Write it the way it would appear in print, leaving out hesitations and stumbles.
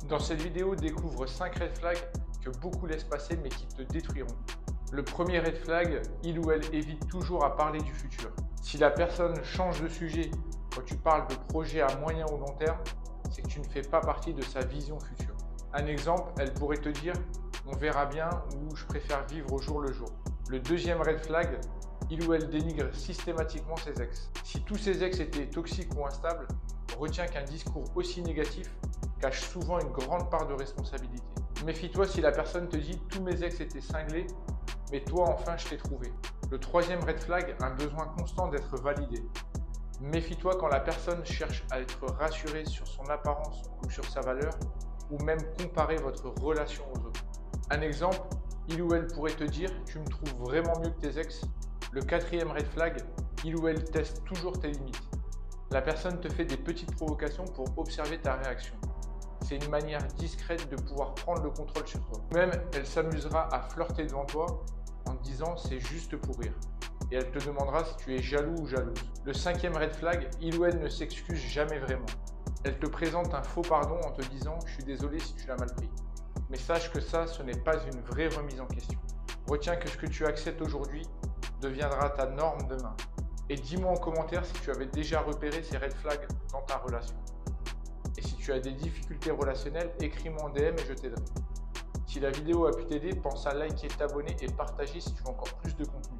Dans cette vidéo, découvre 5 red flags que beaucoup laissent passer mais qui te détruiront. Le premier red flag, il ou elle évite toujours à parler du futur. Si la personne change de sujet quand tu parles de projet à moyen ou long terme, c'est que tu ne fais pas partie de sa vision future. Un exemple, elle pourrait te dire « on verra bien » ou « je préfère vivre au jour le jour ». Le deuxième red flag, il ou elle dénigre systématiquement ses ex. Si tous ses ex étaient toxiques ou instables, retiens qu'un discours aussi négatif cache souvent une grande part de responsabilité. Méfie-toi si la personne te dit « tous mes ex étaient cinglés, mais toi enfin je t'ai trouvé ». Le troisième red flag, un besoin constant d'être validé. Méfie-toi quand la personne cherche à être rassurée sur son apparence ou sur sa valeur, ou même comparer votre relation aux autres. Un exemple, il ou elle pourrait te dire « tu me trouves vraiment mieux que tes ex ». Le quatrième red flag, il ou elle teste toujours tes limites. La personne te fait des petites provocations pour observer ta réaction. C'est une manière discrète de pouvoir prendre le contrôle sur toi. Même, elle s'amusera à flirter devant toi en te disant « c'est juste pour rire ». Et elle te demandera si tu es jaloux ou jalouse. Le cinquième red flag, il ou elle ne s'excuse jamais vraiment. Elle te présente un faux pardon en te disant « je suis désolé si tu l'as mal pris ». Mais sache que ça, ce n'est pas une vraie remise en question. Retiens que ce que tu acceptes aujourd'hui deviendra ta norme demain. Et dis-moi en commentaire si tu avais déjà repéré ces red flags dans ta relation. Et si tu as des difficultés relationnelles, écris-moi en DM et je t'aiderai. Si la vidéo a pu t'aider, pense à liker, t'abonner et partager si tu veux encore plus de contenu.